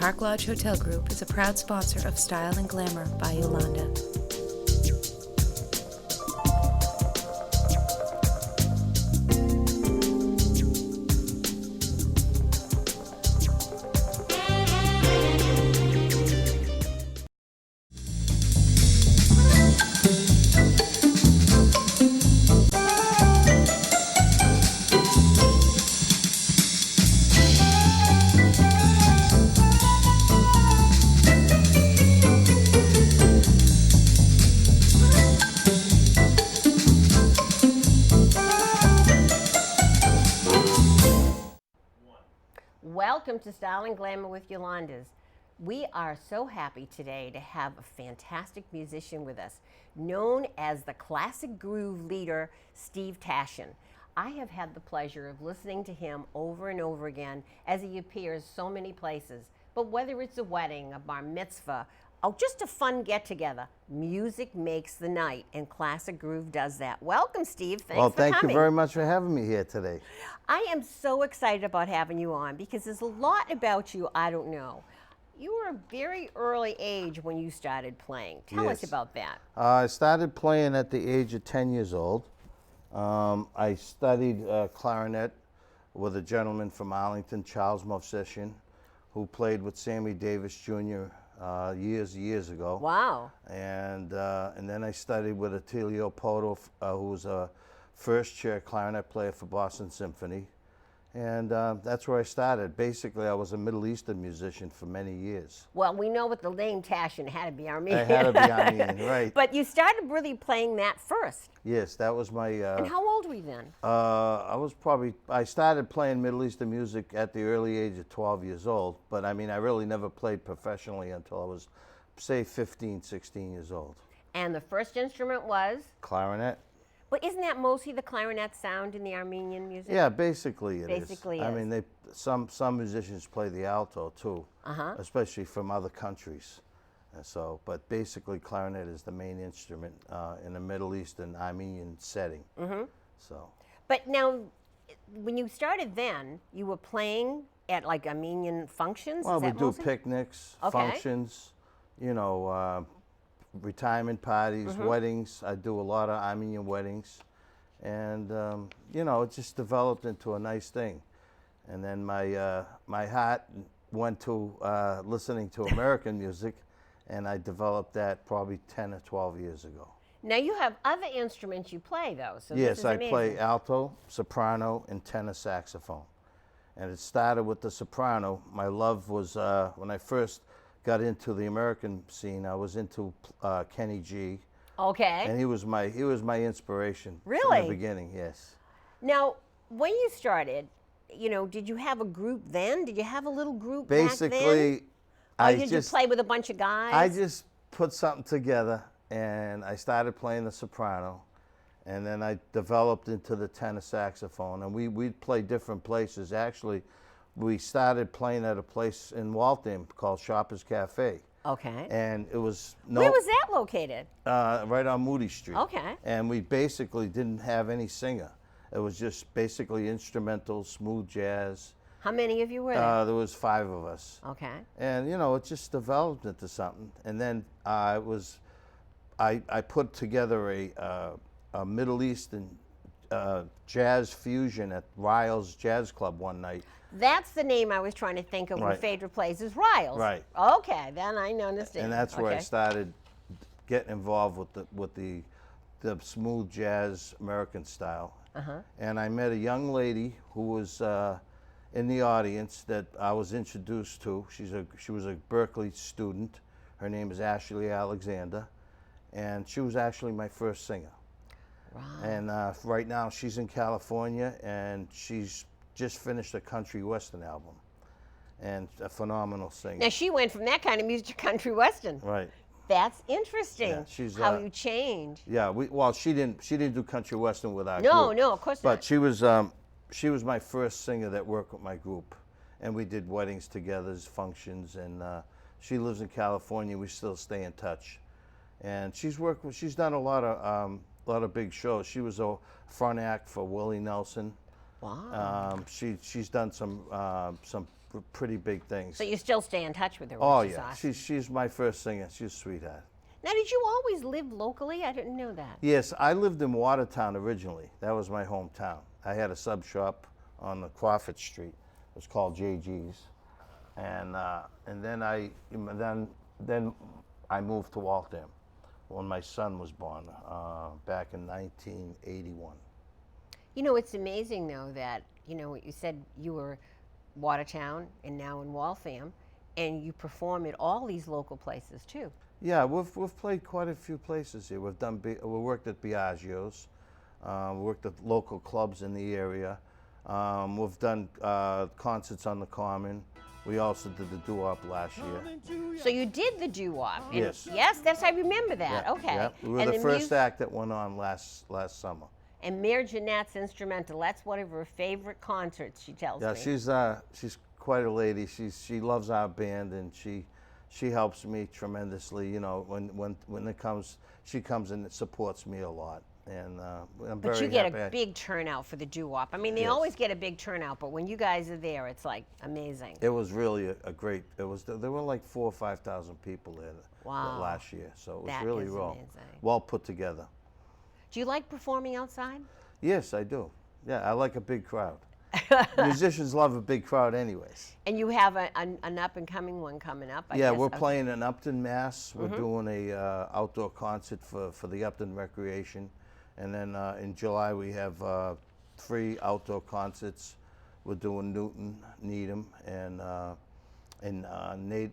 Park Lodge Hotel Group is a proud sponsor of Style and Glamour by Yolanda. Welcome to Style and Glamour with Yolanda's. We are so happy today to have a fantastic musician with us, known as the classic groove leader, Steve Tashjian. I have had the pleasure of listening to him over and over again as he appears so many places. But whether it's a wedding, a bar mitzvah, or just a fun get-together, music makes the night, and classic groove does that. Welcome, Steve. Thanks for coming. Well, thank you very much for having me here today. I am so excited about having you on because there's a lot about you I don't know. You were a very early age when you started playing. Tell us about that. I started playing at the age of 10 years old. I studied clarinet with a gentleman from Arlington, Charles Movsesian, who played with Sammy Davis Jr. Years ago. Wow. And then I studied with Attilio Poto, who was a first chair clarinet player for Boston Symphony. And that's where I started. Basically, I was a Middle Eastern musician for many years. Well, we know with the name Tashjian, it had to be Armenian. It had to be Armenian, right. But you started really playing that first. Yes, that was my... and how old were you then? I started playing Middle Eastern music at the early age of 12 years old. But I mean, I really never played professionally until I was, say, 15, 16 years old. And the first instrument was? Clarinet. But isn't that mostly the clarinet sound in the Armenian music? Yeah, basically it is. Basically I mean, some musicians play the alto too, especially from other countries. And so, but basically clarinet is the main instrument in a Middle Eastern Armenian setting. So. But now, when you started then, you were playing at like Armenian functions? Well, is we that do mostly? picnics, functions, you know, retirement parties, weddings. I do a lot of Armenian weddings. And, you know, it just developed into a nice thing. And then my heart went to listening to American music, and I developed that probably 10 or 12 years ago. Now, you have other instruments you play, though. So yes, this is I amazing. play alto, soprano, and tenor saxophone. And it started with the soprano. My love was, when I first got into the American scene, I was into Kenny G. Okay. And he was my inspiration. Really? From the beginning, yes. Now, when you started, you know, did you have a group then? Did you have a little group Basically, back then? I did you play with a bunch of guys? I just put something together, and I started playing the soprano, and then I developed into the tenor saxophone, and we'd play different places. Actually, we started playing at a place in Waltham called Shoppers Cafe. Okay. And it was Where was that located? Right on Moody Street. Okay. And we basically didn't have any singer. It was just basically instrumental, smooth jazz. How many of you were there? There was 5 of us. Okay. And you know, it just developed into something. And then I put together a Middle Eastern jazz fusion at Ryle's Jazz Club one night. That's the name I was trying to think of. Right. When Phaedra plays is Riles. Right. Okay, then I understand. And that's where I started getting involved with the smooth jazz American style. And I met a young lady who was in the audience that I was introduced to. She was a Berkeley student. Her name is Ashley Alexander, and she was actually my first singer. Wow. And right now she's in California, and she's just finished a country western album, and a phenomenal singer. Now she went from that kind of music to country western. Right. That's interesting. Yeah, she's, how you change. Yeah. Well, she didn't do country western with our group. No, of course not. But she was my first singer that worked with my group, and we did weddings together, functions, and she lives in California. We still stay in touch, and she's done a lot of big shows. She was a front act for Willie Nelson. Wow. She's done some pretty big things. So you still stay in touch with her, which Oh is yeah, awesome. she's my first singer. She's a sweetheart. Now, did you always live locally? I didn't know that. Yes, I lived in Watertown originally. That was my hometown. I had a sub shop on the Crawford Street. It was called JG's, and then I moved to Waltham when my son was born back in 1981. You know, it's amazing though that you said you were Watertown and now in Waltham, and you perform at all these local places too. Yeah, we've played quite a few places here. We worked at Biagio's, we worked at local clubs in the area. We've done concerts on the Common. We also did the doo-wop last year. So you did the doo-wop. Yes. Yes, I remember that. Yeah, Okay. yeah. We were And the first act that went on last summer. And Mary Jeanette's instrumental. That's one of her favorite concerts, she tells Yeah, me. she's quite a lady. She loves our band, and she helps me tremendously. You know, when it comes, she comes and supports me a lot, and I'm very happy. But you get a big turnout for the doo-wop. I mean, they Yes. always get a big turnout, but when you guys are there, it's like amazing. It was really a great. There were like 4,000 or 5,000 people there last year, so it was That really is amazing. well put together. Do you like performing outside? Yes, I do. Yeah, I like a big crowd. Musicians love a big crowd, anyways. And you have an up-and-coming one coming up, I Yeah, guess. we're Okay. playing in Upton, Mass. We're doing a outdoor concert for the Upton Recreation, and then in July we have 3 outdoor concerts. We're doing Newton, Needham, and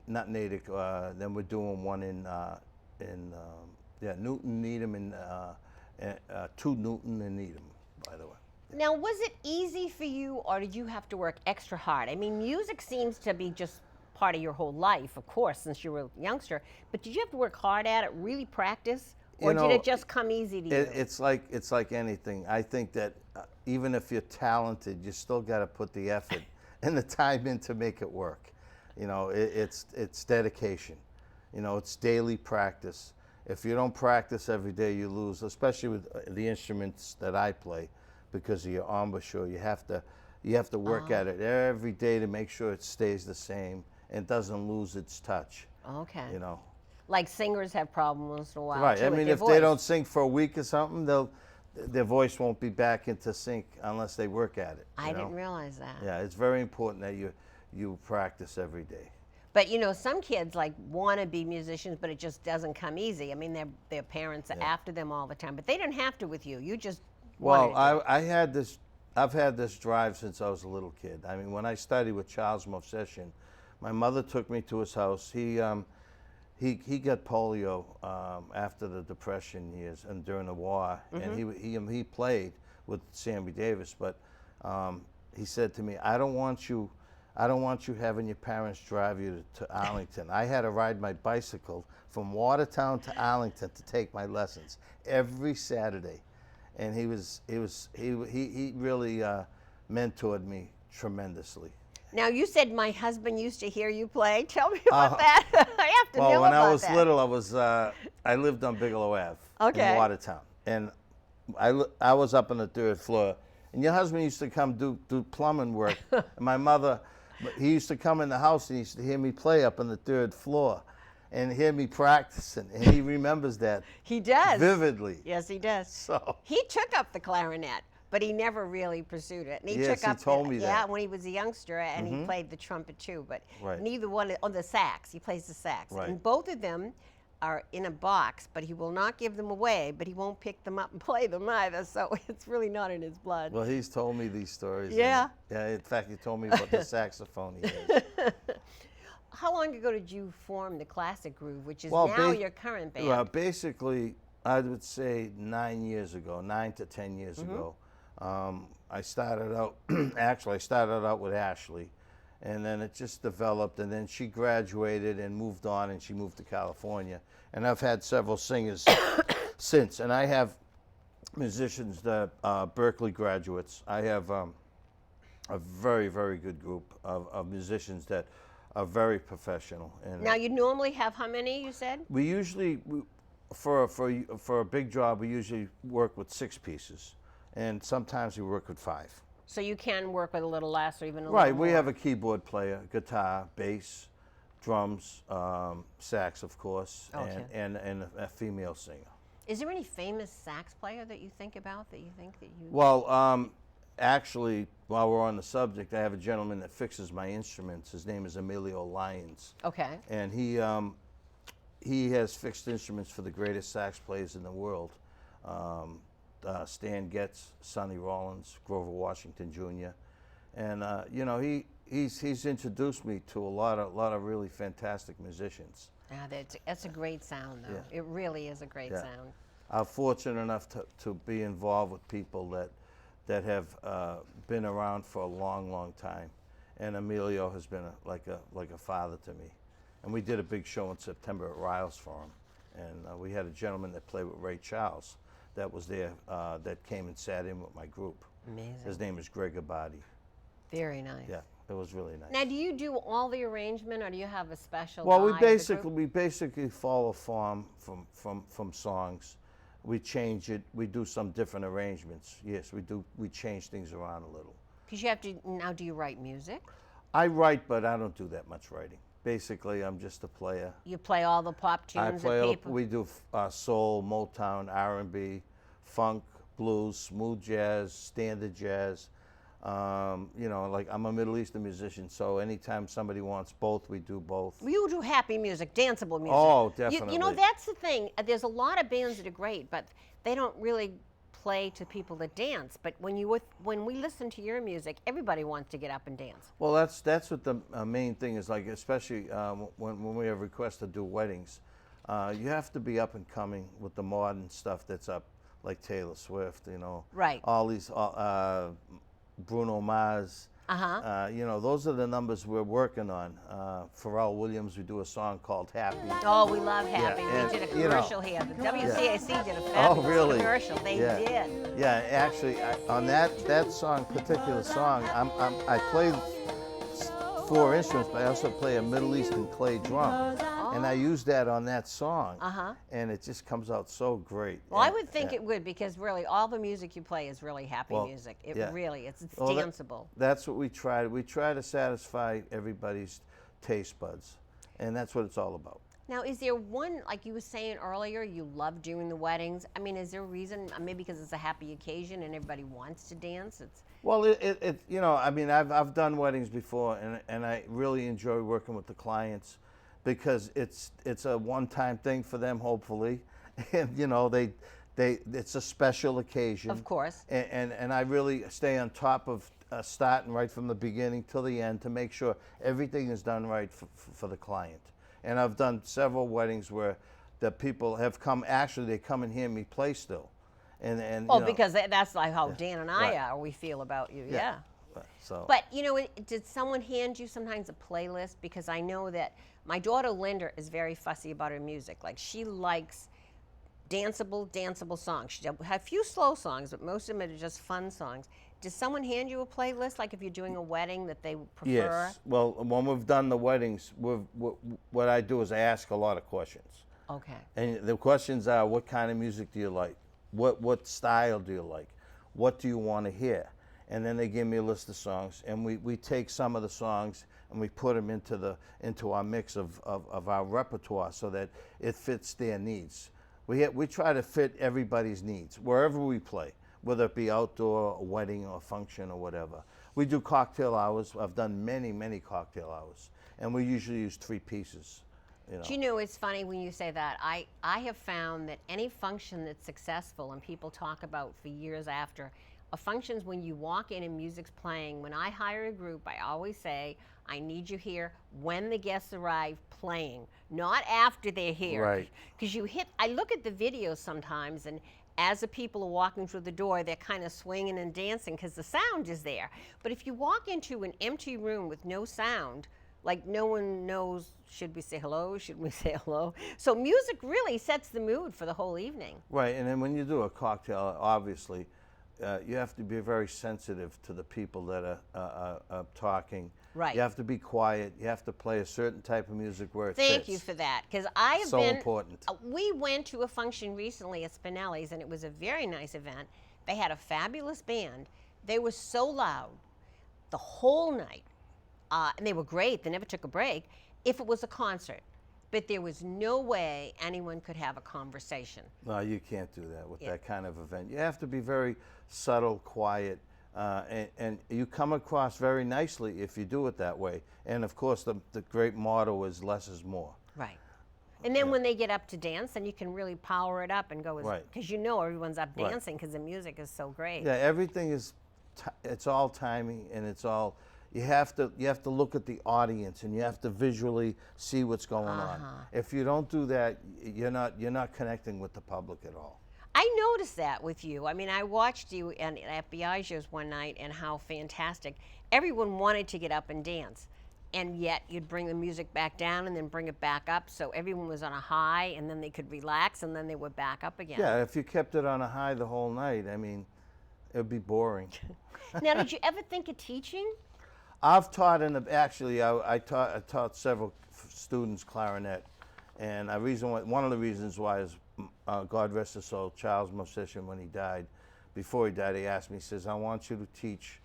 not Natick. Then we're doing one in Newton, Needham, and 2 Newton and Needham, by the way. Now, was it easy for you, or did you have to work extra hard? I mean, music seems to be just part of your whole life, of course, since you were a youngster. But did you have to work hard at it, really practice, or did it just come easy to you? It's like anything. I think that even if you're talented, you still got to put the effort and the time in to make it work. You know, it's dedication. You know, it's daily practice. If you don't practice every day, you lose, especially with the instruments that I play, because of your embouchure. You have to work at it every day to make sure it stays the same and doesn't lose its touch. Okay. You know. Like singers have problems once in a while. Right. Too, I with mean, their if voice. they don't sing for a week or something, their voice won't be back into sync unless they work at it. I didn't realize that. Yeah, it's very important that you practice every day. But some kids want to be musicians, but it just doesn't come easy. I mean, their parents are after them all the time, but they didn't have to with you. You just Well, wanted to. I've had this drive since I was a little kid. I mean, when I studied with Charles Movsesian, my mother took me to his house. He got polio after the Depression years and during the war, and he played with Sammy Davis. But he said to me, I don't want you having your parents drive you to Arlington. I had to ride my bicycle from Watertown to Arlington to take my lessons every Saturday, and he really mentored me tremendously. Now, you said my husband used to hear you play. Tell me about that. I have to know Well, when about I was that. little, I lived on Bigelow Ave in Watertown, and I was up on the 3rd floor. And your husband used to come do plumbing work. And my mother, he used to come in the house and he used to hear me play up on the 3rd floor and hear me practicing. And he remembers that He does. vividly. Yes, he does. So He took up the clarinet, but he never really pursued it. And Yes, took up he told me Yeah, that. when he was a youngster, and he played the trumpet too. But Right. neither one, the sax, he plays the sax. Right. And both of them are in a box, but he will not give them away, but he won't pick them up and play them either. So it's really not in his blood. Well, he's told me these stories. Yeah. Yeah, in fact, he told me about the saxophone he has. How long ago did you form the Classic Groove, which is Well, now your current band? Well, basically, I would say 9 to 10 years ago. I started out, I started out with Ashley, and then it just developed, and then she graduated and moved on, and she moved to California. And I've had several singers since, and I have musicians that Berkeley graduates. I have a very, very good group of musicians that are very professional. And Now, you normally have how many, you said? we usually, for a big job, we usually work with 6 pieces, and sometimes we work with 5. So you can work with a little less or even a Right, little more. we have a keyboard player, guitar, bass, drums, sax, of course, Okay. and a female singer. Is there any famous sax player that you think about that you think that you... Well, actually, while we're on the subject, I have a gentleman that fixes my instruments. His name is Emilio Lyons. Okay. And he has fixed instruments for the greatest sax players in the world. Stan Getz, Sonny Rollins, Grover Washington Jr. And you know, he's introduced me to a lot of really fantastic musicians. That's a great sound, though. Yeah. It really is a great Yeah. sound. I'm fortunate enough to be involved with people that have been around for a long time, and Emilio has been like a father to me. And we did a big show in September at Riles for him, and we had a gentleman that played with Ray Charles that was there that came and sat in with my group. Amazing. His name is Greg Abadi. Very nice. Yeah, it was really nice. Now, do you do all the arrangement, or do you have a special Well, guy of the group? we basically follow form from songs. We change it. We do some different arrangements. Yes, we do. We change things around a little. Because you have to, now do you write music? I write, but I don't do that much writing. Basically, I'm just a player. You play all the pop I tunes play. that people... We do soul, Motown, R&B, funk, blues, smooth jazz, standard jazz. You know, like I'm a Middle Eastern musician, so anytime somebody wants both, we do both. You do happy music, danceable music. Oh, You know, definitely. that's the thing. There's a lot of bands that are great, but they don't really play to people that dance. But when we listen to your music, everybody wants to get up and dance. Well, that's what the main thing is, like, especially when we have requests to do weddings. You have to be up and coming with the modern stuff that's up, like Taylor Swift, you know. Right. All these, Bruno Mars. Uh-huh. You know, those are the numbers we're working on. Pharrell Williams, we do a song called Happy. Oh, we love Happy. and, we did a you know, commercial here. The WCAC did a fabulous really? commercial. They Yeah. did. Yeah, actually, on that particular song, I play 4 instruments, but I also play a Middle Eastern clay drum, and I use that on that song, and it just comes out so great. Well, I And- would think yeah. it would, because really all the music you play is really happy Well, music. It yeah. really, it's Well, danceable. That's what we try. We try to satisfy everybody's taste buds, and that's what it's all about. Now, is there one, like you were saying earlier, you love doing the weddings? I mean, is there a reason? Maybe because it's a happy occasion and everybody wants to dance? Well, it you know, I mean, I've done weddings before, and I really enjoy working with the clients because it's a one-time thing for them, hopefully, and you know, it's a special occasion. Of course. And I really stay on top of starting right from the beginning till the end to make sure everything is done right for the client. And I've done several weddings where the people have come. Actually, they come and hear me play still. And Well, you know, because that's like how Dan and I Right. are. We feel about you, yeah. So. But, you know, did someone hand you sometimes a playlist? Because I know that my daughter Linda is very fussy about her music. Like, she likes danceable songs. She have a few slow songs, but most of them are just fun songs. Does someone hand you a playlist, like if you're doing a wedding that they prefer? Yes. Well, when we've done the weddings, what I do is I ask a lot of questions. Okay. And the questions are, what kind of music do you like? What style do you like? What do you want to hear? And then they give me a list of songs, and we take some of the songs and we put them into our mix of our repertoire so that it fits their needs. We try to fit everybody's needs wherever we play, whether it be outdoor, a wedding, or a function, or whatever. We do cocktail hours. I've done many cocktail hours, and we usually use 3 pieces. You know. Do you know, it's funny when you say that. I have found that any function that's successful and people talk about for years after, are functions when you walk in and music's playing. When I hire a group, I always say, I need you here when the guests arrive playing, not after they're here. Right. Because I look at the videos sometimes, and as the people are walking through the door, they're kind of swinging and dancing because the sound is there. But if you walk into an empty room with no sound, like no one knows, should we say hello? Should we say hello? So music really sets the mood for the whole evening. Right, and then when you do a cocktail, obviously, you have to be very sensitive to the people that are talking. Right. You have to be quiet. You have to play a certain type of music where it Thank fits. you for that, because I have So been. important. We went to a function recently at Spinelli's, and it was a very nice event. They had a fabulous band, They were so loud the whole night, and they were great. They never took a break if it was a concert. But there was no way anyone could have a conversation. No, you can't do that with that kind of event. You have to be very subtle, quiet, and you come across very nicely if you do it that way. And of course, the great motto is less is more. Right. And then when they get up to dance, then you can really power it up and go, because you know everyone's up dancing because the music is so great. Yeah, everything is, it's all timing, and it's all, you have to look at the audience, and you have to visually see what's going on. If you don't do that, you're not connecting with the public at all. I noticed that with you. I mean, I watched you at Biagio's one night, and how fantastic. Everyone wanted to get up and dance, and yet you'd bring the music back down and then bring it back up, so everyone was on a high, and then they could relax, and then they were back up again. Yeah, if you kept it on a high the whole night, I mean, it would be boring. Now, did you ever think of teaching? I've taught actually, I taught several students clarinet, and one of the reasons why is, God rest his soul, Charles Musician, when he died, before he died, he asked me, he says, I want you to teach,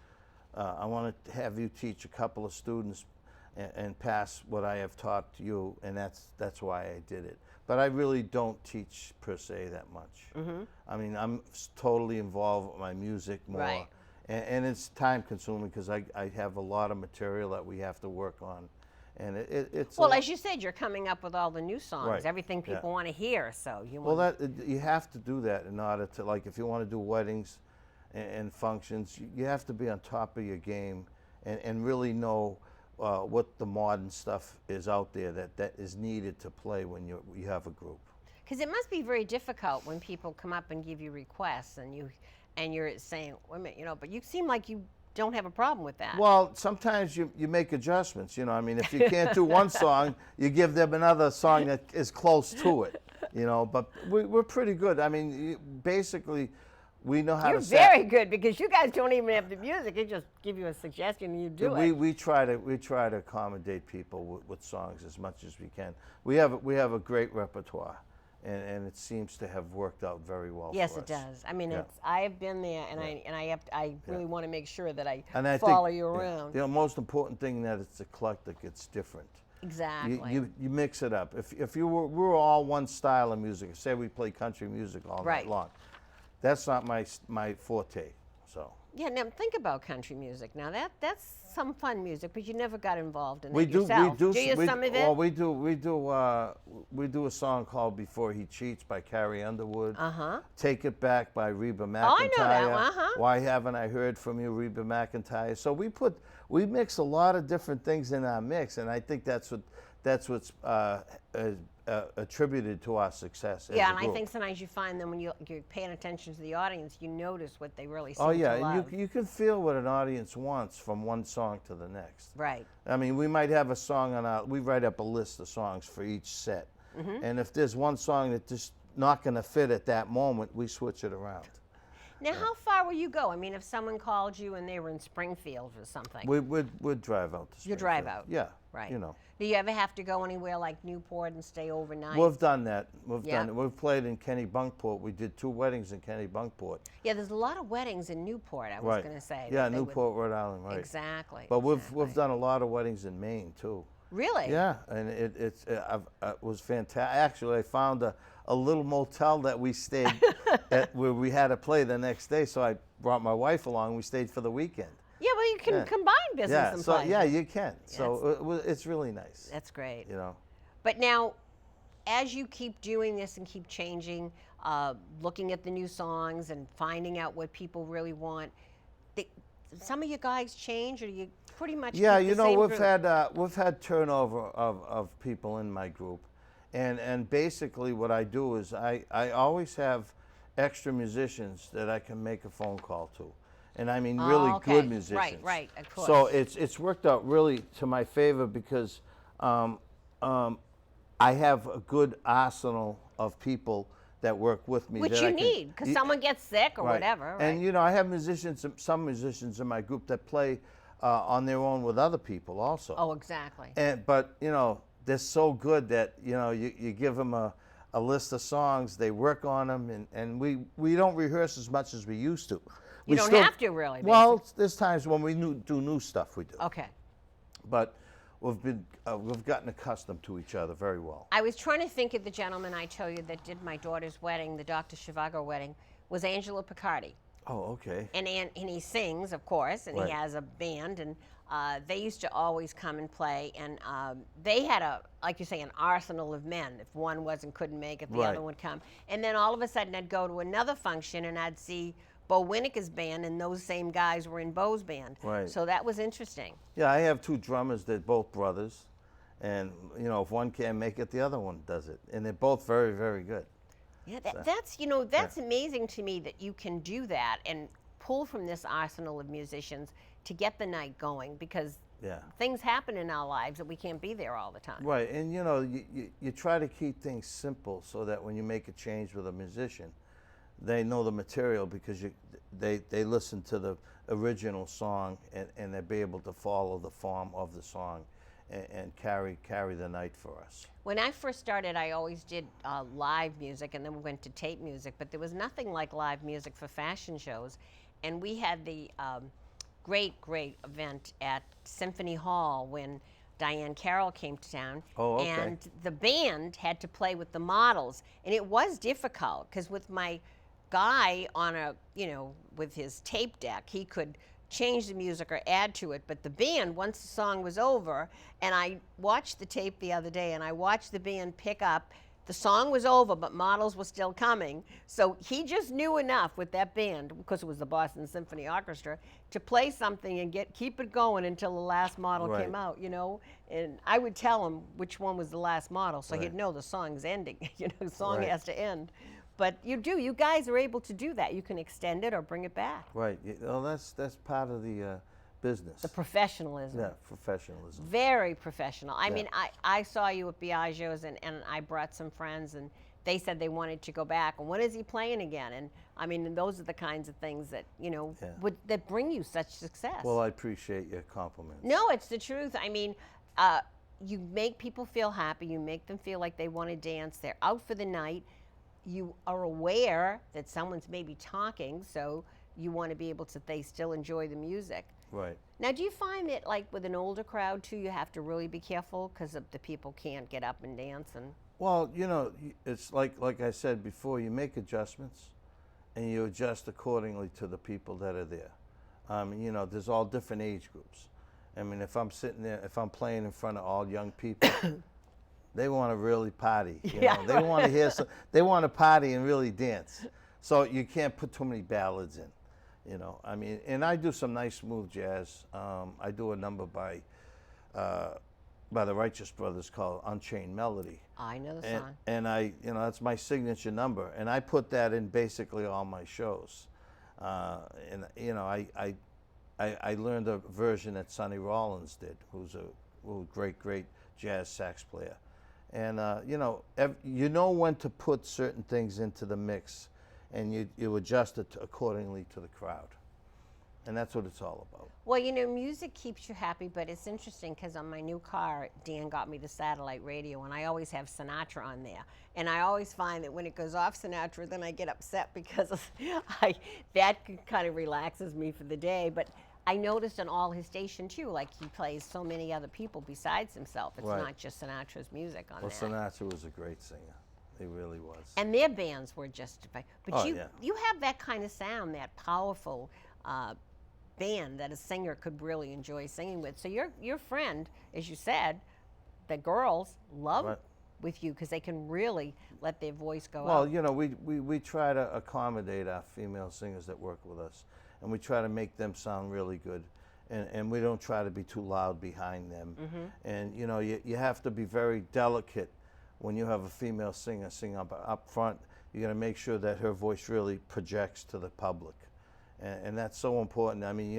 I want to have you teach a couple of students and pass what I have taught to you, and that's why I did it. But I really don't teach per se that much. I mean, I'm totally involved with my music more. Right. And it's time consuming because I have a lot of material that we have to work on. And it's well, as you said, you're coming up with all the new songs, Right. everything people want to hear. So you well, want you have to do that in order to, like, if you want to do weddings and functions, you have to be on top of your game and really know what the modern stuff is out there that is needed to play when you have a group. because it must be very difficult when people come up and give you requests, and you're saying, wait a minute, but you seem like you don't have a problem with that. Well, sometimes you make adjustments, I mean, if you can't do one song, you give them another song that is close to it, but we're pretty good. I mean, basically, we know how You're to very good, because you guys don't even have the music. They just give you a suggestion and you do it. We try to accommodate people with songs as much as we can. We have a great repertoire, and it seems to have worked out very well. Yes, for it us. does. I mean, Yeah. I have been there, and I really want to make sure that I And I follow think, you around. The most important thing that it's eclectic, it's different. Exactly. You mix it up. If we were all one style of music, say we play country music all Right. night long, that's not my forte. So Yeah, now think about country music. Now that's some fun music, but you never got involved in we that do yourself. we do you we, some of it? well we do a song called "Before He Cheats" by Carrie Underwood. "Take It Back" by Reba McEntire. Oh, I know that one, "Why Haven't I Heard From You," Reba McEntire. So we mix a lot of different things in our mix, and I think that's what's attributed to our success. Yeah, as a and I group. think sometimes you find them when you're paying attention to the audience, you notice what they really seem Oh yeah, to love. and you can feel what an audience wants from one song to the next. Right. I mean, we might have a song we write up a list of songs for each set. And if there's one song that's just not going to fit at that moment, we switch it around. Now, how far will you go? I mean, if someone called you and they were in Springfield or something. We'd drive out to Springfield. You drive out? Yeah. Right. Do you ever have to go anywhere like Newport and stay overnight? We've done that. We've Yeah. done it. We've played in Kennebunkport. We did 2 weddings in Kennebunkport. Yeah, there's a lot of weddings in Newport, I was Right. going to say. Yeah, that they would- Newport, Rhode Island, right. Exactly. But we've exactly. done a lot of weddings in Maine, too. Really? Yeah, and it was fantastic. Actually, I found a little motel that we stayed at where we had to play the next day, so I brought my wife along. We stayed for the weekend. Yeah, well, you can combine business Yeah, and so pleasure. yeah, you can. So it's really nice. That's great. But now, as you keep doing this and keep changing, looking at the new songs and finding out what people really want, some of you guys change, or you pretty much Yeah, keep the you know, same we've had turnover of people in my group, and basically what I do is I always have extra musicians that I can make a phone call to, and I mean really good musicians. Right, of course. So it's worked out really to my favor because I have a good arsenal of people that work with me. Which that you I can- need, because someone gets sick or Right. whatever. Right? And you know, I have some musicians in my group that play on their own with other people also. Oh, exactly. But you know, they're so good that you give them a list of songs, they work on them, and we don't rehearse as much as we used to. You don't have to really. Well, there's times when we do new stuff we do. Okay. But we've gotten accustomed to each other very well. I was trying to think of the gentleman I told you that did my daughter's wedding, the Dr. Zhivago wedding, was Angelo Picardi. Oh, okay. And he sings, of course, and Right. he has a band, and they used to always come and play, and they had like you say, an arsenal of men. If one couldn't make it, the Right. other would come. And then all of a sudden I'd go to another function and I'd see Bo Winnicke's band, and those same guys were in Bo's band. Right. So that was interesting. Yeah, I have two drummers. They're both brothers, and if one can't make it, the other one does it, and they're both very, very good. Yeah, that's amazing to me that you can do that and pull from this arsenal of musicians to get the night going, because Yeah. things happen in our lives that we can't be there all the time. Right, and you try to keep things simple so that when you make a change with a musician, they know the material, because they listen to the original song, and they'll be able to follow the form of the song and carry the night for us. When I first started, I always did live music, and then we went to tape music, but there was nothing like live music for fashion shows. And we had the great event at Symphony Hall when Diane Carroll came to town. Oh, okay. And the band had to play with the models, and it was difficult, because with my guy on with his tape deck, he could change the music or add to it, but the band, once the song was over, and I watched the tape the other day, and I watched the band pick up, the song was over, but models were still coming, so he just knew enough with that band, because it was the Boston Symphony Orchestra, to play something and keep it going until the last model Right. came out, and I would tell him which one was the last model, so Right. he'd know the song's ending, the song Right. has to end. But you guys are able to do that. You can extend it or bring it back. Right. Well, that's part of the business. The professionalism. Yeah, professionalism. Very professional. I Yeah. mean, I saw you at Biagio's, and I brought some friends, and they said they wanted to go back. And when is he playing again? And I mean, and those are the kinds of things that, that bring you such success. Well, I appreciate your compliments. No, it's the truth. I mean, you make people feel happy. You make them feel like they want to dance. They're out for the night. You are aware that someone's maybe talking, so you want to be able to, they still enjoy the music. Right. Now, do you find that, like with an older crowd too, you have to really be careful because the people can't get up and dance? And Well, it's like I said before, you make adjustments, and you adjust accordingly to the people that are there. There's all different age groups. I mean, if I'm sitting there, if I'm playing in front of all young people, they want to really party. Yeah, They want to hear they want to party and really dance. So you can't put too many ballads in. I mean, and I do some nice smooth jazz. I do a number by the Righteous Brothers called Unchained Melody. I know the song. And that's my signature number, and I put that in basically all my shows. I learned a version that Sonny Rollins did, who's a great jazz sax player. And you know when to put certain things into the mix, and you adjust it accordingly to the crowd. And that's what it's all about. Well, music keeps you happy, but it's interesting because on my new car, Dan got me the satellite radio, and I always have Sinatra on there. And I always find that when it goes off Sinatra, then I get upset because that kind of relaxes me for the day. But I noticed on all his station too, like he plays so many other people besides himself. It's Right. not just Sinatra's music on Well, that. Sinatra was a great singer. He really was. And their bands were just, but Oh, you yeah. you have that kind of sound, that powerful band that a singer could really enjoy singing with. So your friend, as you said, the girls love Right. with you because they can really let their voice go Well, out. we try to accommodate our female singers that work with us, and we try to make them sound really good, and we don't try to be too loud behind them. And you have to be very delicate when you have a female singer sing up front. You got to make sure that her voice really projects to the public, and that's so important. I mean,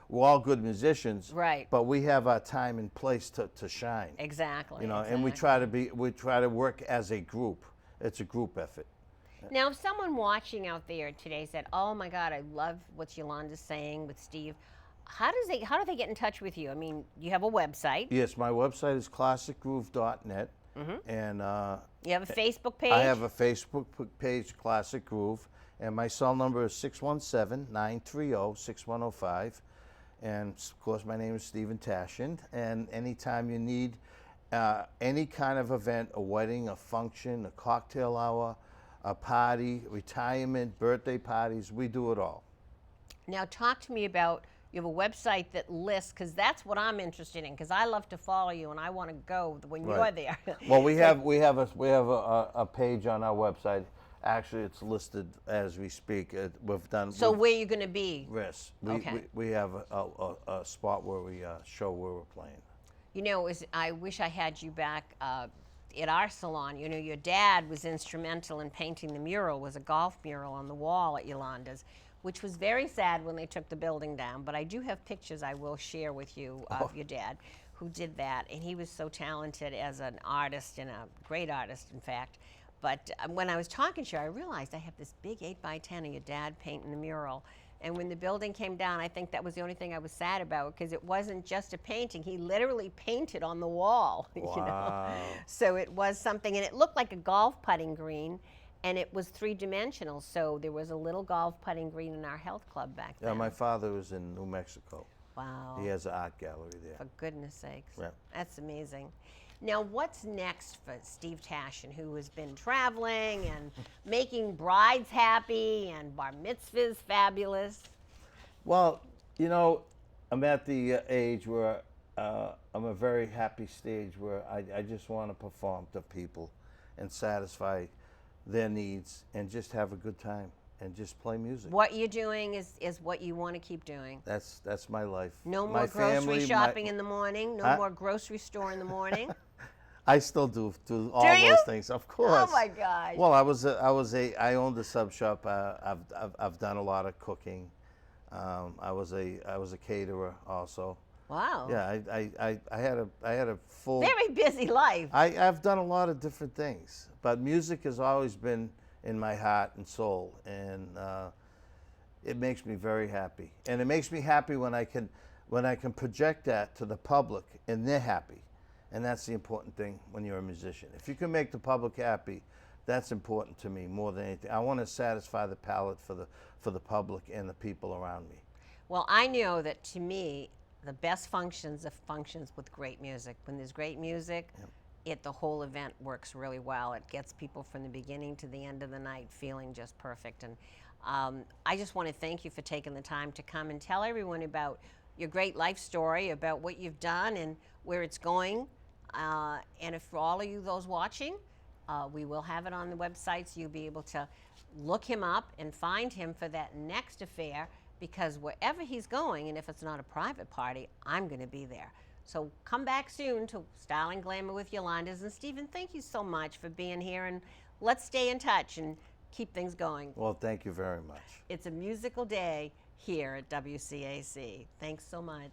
we're all good musicians, Right. But we have our time and place to shine. Exactly. And we try to work as a group. It's a group effort. Now, if someone watching out there today said, "Oh my God, I love what Yolanda's saying with Steve," how do they get in touch with you? I mean, you have a website. Yes, my website is classicgroove.net, and You have a Facebook page. I have a Facebook page, Classic Groove, And my cell number is 617-930-6105. And of course, my name is Stephen Tashjian. And anytime you need any kind of event, a wedding, a function, a cocktail hour, a party, retirement, birthday parties, we do it all. Now, talk to me about, you have a website that lists, because that's what I'm interested in, because I love to follow you and I want to go when you're there. Well, we have a page on our website. Actually, it's listed as we speak. We've done. So where are you going to be? Yes. Okay. We have a spot where we show where we're playing. You know, I wish I had you back at our salon. You know, your dad was instrumental in painting the mural. It was a golf mural on the wall at Yolanda's, which was very sad when they took the building down. But I do have pictures I will share with you of your dad who did that. And he was so talented as an artist, and a great artist, in fact. But when I was talking to you, I realized I have this big 8x10 of your dad painting the mural. And when the building came down, I think that was the only thing I was sad about, because it wasn't just a painting. He literally painted on the wall. Wow. You know? So it was something, and it looked like a golf putting green, and it was three-dimensional. So there was a little golf putting green in our health club back then. Yeah, my father was in New Mexico. Wow. He has an art gallery there. For goodness sakes. Yeah. That's amazing. Now, what's next for Steve Tashjian, who has been traveling and making brides happy and bar mitzvahs fabulous? Well, you know, I'm at the age where I'm a very happy stage where I just want to perform to people and satisfy their needs and just have a good time and just play music. What you're doing is what you want to keep doing. That's my life. No my more grocery family, shopping in the morning. No more grocery store in the morning. I still do all Do you? those things, of course. Oh my gosh. Well, I owned a sub shop. I've done a lot of cooking. I was a caterer also. Wow. Yeah, I had a full. Very busy life. I've done a lot of different things, but music has always been in my heart and soul, and it makes me very happy. And it makes me happy when I can project that to the public and they're happy. And that's the important thing when you're a musician. If you can make the public happy, that's important to me more than anything. I want to satisfy the palate for the public and the people around me. Well, I know that to me, the best functions are functions with great music. When there's great music, the whole event works really well. It gets people from the beginning to the end of the night feeling just perfect. And I just want to thank you for taking the time to come and tell everyone about your great life story, about what you've done and where it's going. And if for all of you those watching, we will have it on the website, so you'll be able to look him up and find him for that next affair, because wherever he's going, and if it's not a private party, I'm going to be there. So come back soon to Style and Glamour with Yolanda's. And Stephen, thank you so much for being here, and let's stay in touch and keep things going. Well, thank you very much. It's a musical day here at WCAC. Thanks so much.